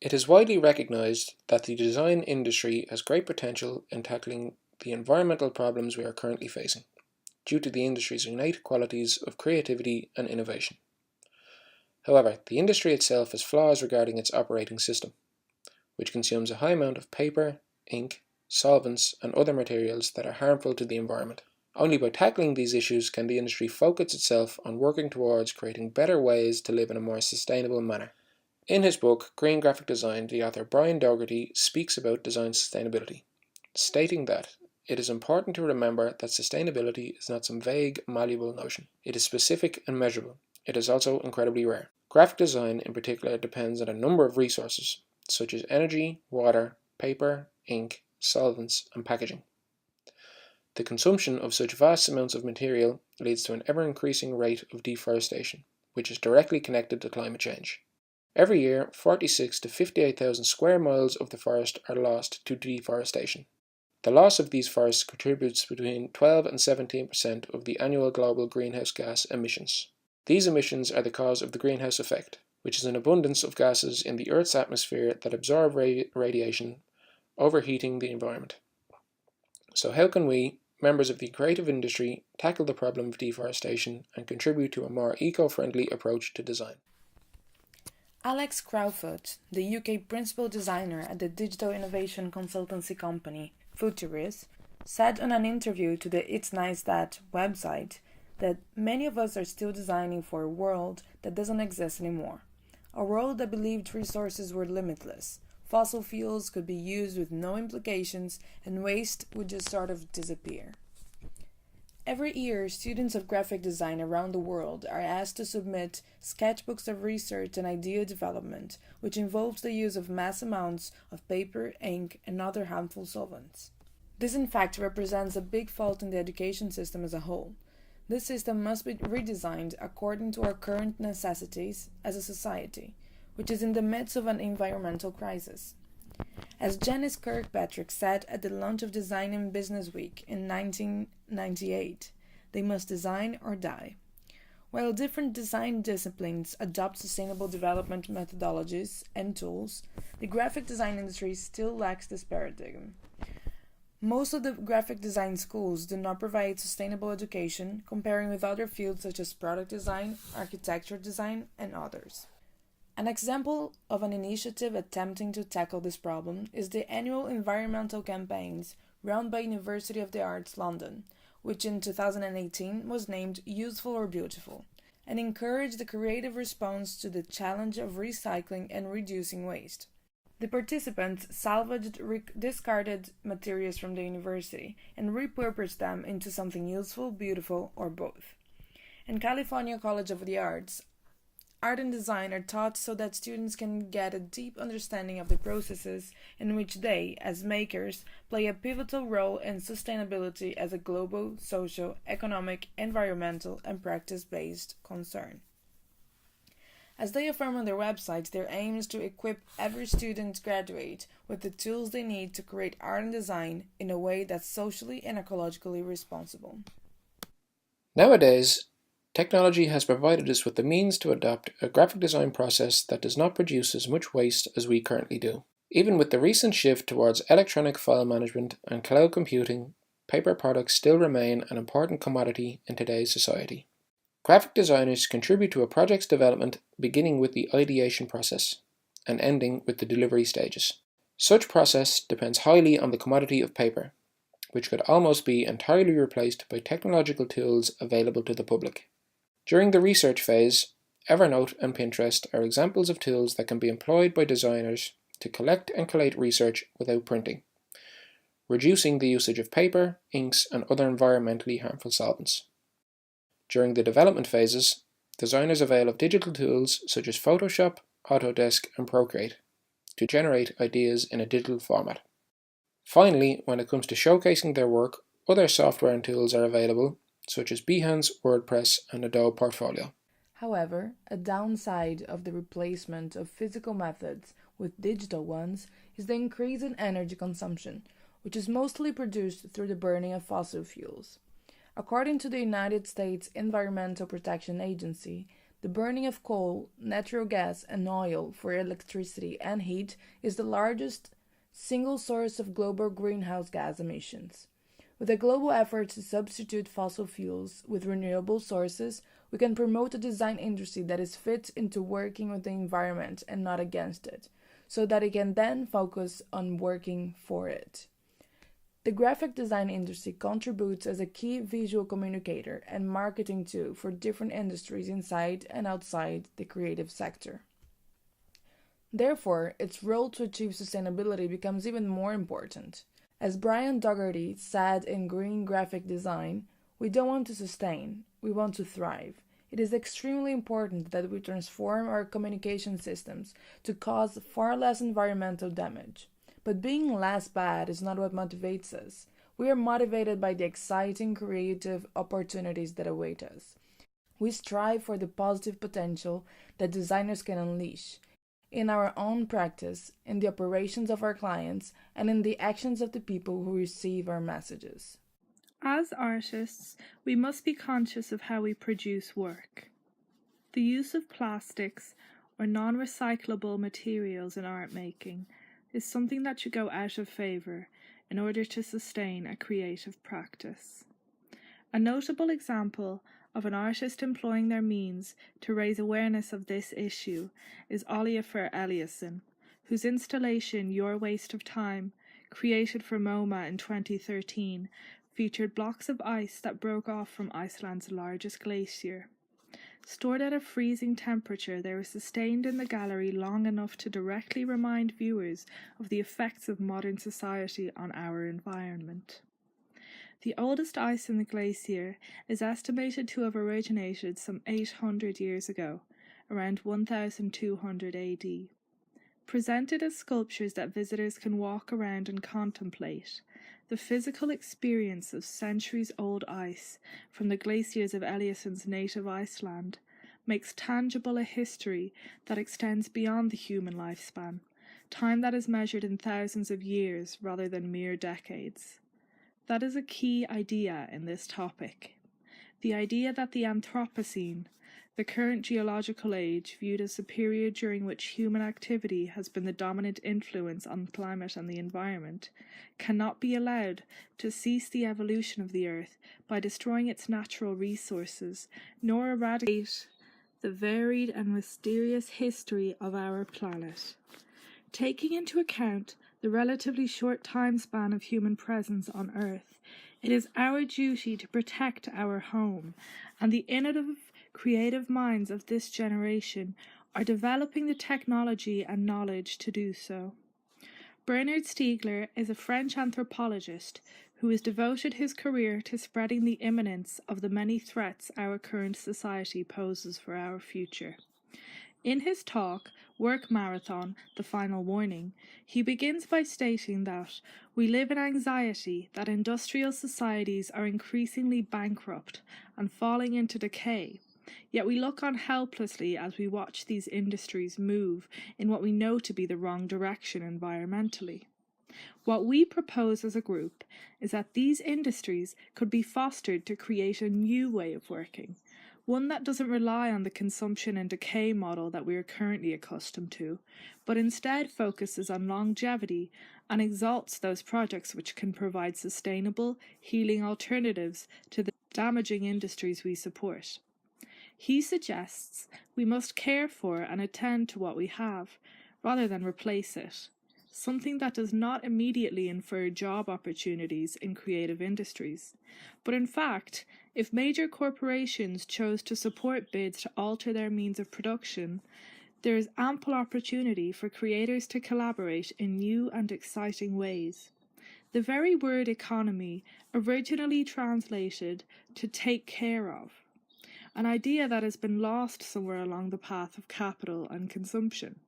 It is widely recognized that the design industry has great potential in tackling the environmental problems we are currently facing, due to the industry's innate qualities of creativity and innovation. However, the industry itself has flaws regarding its operating system, which consumes a high amount of paper, ink, solvents, and other materials that are harmful to the environment. Only by tackling these issues can the industry focus itself on working towards creating better ways to live in a more sustainable manner. In his book, Green Graphic Design, the author Brian Dougherty speaks about design sustainability, stating that it is important to remember that sustainability is not some vague, malleable notion. It is specific and measurable. It is also incredibly rare. Graphic design in particular depends on a number of resources, such as energy, water, paper, ink, solvents, and packaging. The consumption of such vast amounts of material leads to an ever-increasing rate of deforestation, which is directly connected to climate change. Every year, 46 to 58,000 square miles of the forest are lost to deforestation. The loss of these forests contributes between 12 and 17% of the annual global greenhouse gas emissions. These emissions are the cause of the greenhouse effect, which is an abundance of gases in the Earth's atmosphere that absorb radiation, overheating the environment. So how can we, members of the creative industry, tackle the problem of deforestation and contribute to a more eco-friendly approach to design? Alex Crowfoot, the UK principal designer at the digital innovation consultancy company Futurist, said on an interview to the It's Nice That website that many of us are still designing for a world that doesn't exist anymore. A world that believed resources were limitless, fossil fuels could be used with no implications, and waste would just sort of disappear. Every year, students of graphic design around the world are asked to submit sketchbooks of research and idea development, which involves the use of mass amounts of paper, ink, and other harmful solvents. This in fact represents a big fault in the education system as a whole. This system must be redesigned according to our current necessities as a society, which is in the midst of an environmental crisis. As Janice Kirkpatrick said at the launch of Design in Business Week in 1998, they must design or die. While different design disciplines adopt sustainable development methodologies and tools, the graphic design industry still lacks this paradigm. Most of the graphic design schools do not provide sustainable education, comparing with other fields such as product design, architecture design, and others. An example of an initiative attempting to tackle this problem is the annual environmental campaigns run by University of the Arts London, which in 2018 was named Useful or Beautiful, and encouraged the creative response to the challenge of recycling and reducing waste. The participants salvaged discarded materials from the university and repurposed them into something useful, beautiful, or both. In California College of the Arts, art and design are taught so that students can get a deep understanding of the processes in which they, as makers, play a pivotal role in sustainability as a global, social, economic, environmental, and practice-based concern. As they affirm on their website, their aim is to equip every student graduate with the tools they need to create art and design in a way that's socially and ecologically responsible. Nowadays, technology has provided us with the means to adopt a graphic design process that does not produce as much waste as we currently do. Even with the recent shift towards electronic file management and cloud computing, paper products still remain an important commodity in today's society. Graphic designers contribute to a project's development beginning with the ideation process and ending with the delivery stages. Such process depends highly on the commodity of paper, which could almost be entirely replaced by technological tools available to the public. During the research phase, Evernote and Pinterest are examples of tools that can be employed by designers to collect and collate research without printing, reducing the usage of paper, inks, and other environmentally harmful solvents. During the development phases, designers avail of digital tools such as Photoshop, Autodesk, and Procreate to generate ideas in a digital format. Finally, when it comes to showcasing their work, other software and tools are available, such as Behance, WordPress, and Adobe Portfolio. However, a downside of the replacement of physical methods with digital ones is the increase in energy consumption, which is mostly produced through the burning of fossil fuels. According to the United States Environmental Protection Agency, The burning of coal, natural gas, and oil for electricity and heat is the largest single source of global greenhouse gas emissions. With a global effort to substitute fossil fuels with renewable sources, we can promote a design industry that is fit into working with the environment and not against it, so that it can then focus on working for it. The graphic design industry contributes as a key visual communicator and marketing tool for different industries inside and outside the creative sector. Therefore, its role to achieve sustainability becomes even more important. As Brian Dougherty said in Green Graphic Design, we don't want to sustain, we want to thrive. It is extremely important that we transform our communication systems to cause far less environmental damage. But being less bad is not what motivates us. We are motivated by the exciting creative opportunities that await us. We strive for the positive potential that designers can unleash in our own practice, in the operations of our clients, and in the actions of the people who receive our messages. As artists, we must be conscious of how we produce work. The use of plastics or non-recyclable materials in art making is something that should go out of favour in order to sustain a creative practice. A notable example of an artist employing their means to raise awareness of this issue is Aifric Eliasson, whose installation Your Waste of Time, created for MoMA in 2013, featured blocks of ice that broke off from Iceland's largest glacier. Stored at a freezing temperature, they were sustained in the gallery long enough to directly remind viewers of the effects of modern society on our environment. The oldest ice in the glacier is estimated to have originated some 800 years ago, around 1200 AD. Presented as sculptures that visitors can walk around and contemplate, the physical experience of centuries-old ice from the glaciers of Eliasson's native Iceland makes tangible a history that extends beyond the human lifespan, time that is measured in thousands of years rather than mere decades. That is a key idea in this topic. The idea that the Anthropocene, the current geological age viewed as a period during which human activity has been the dominant influence on climate and the environment, cannot be allowed to cease the evolution of the Earth by destroying its natural resources, nor eradicate the varied and mysterious history of our planet. Taking into account the relatively short time span of human presence on Earth, it is our duty to protect our home, and the innovative, creative minds of this generation are developing the technology and knowledge to do so. Bernard Stiegler is a French anthropologist who has devoted his career to spreading the imminence of the many threats our current society poses for our future. In his talk, Work Marathon, The Final Warning, he begins by stating that we live in anxiety that industrial societies are increasingly bankrupt and falling into decay, yet we look on helplessly as we watch these industries move in what we know to be the wrong direction environmentally. What we propose as a group is that these industries could be fostered to create a new way of working, one that doesn't rely on the consumption and decay model that we are currently accustomed to, but instead focuses on longevity and exalts those projects which can provide sustainable, healing alternatives to the damaging industries we support. He suggests we must care for and attend to what we have, rather than replace it, something that does not immediately infer job opportunities in creative industries, but in fact, if major corporations chose to support bids to alter their means of production, there is ample opportunity for creators to collaborate in new and exciting ways. The very word economy originally translated to take care of, an idea that has been lost somewhere along the path of capital and consumption.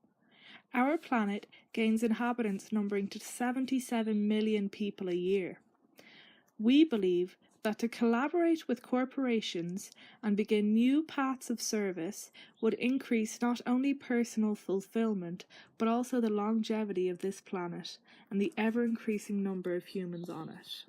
Our planet gains inhabitants numbering to 77 million people a year. We believe that to collaborate with corporations and begin new paths of service would increase not only personal fulfillment, but also the longevity of this planet and the ever-increasing number of humans on it.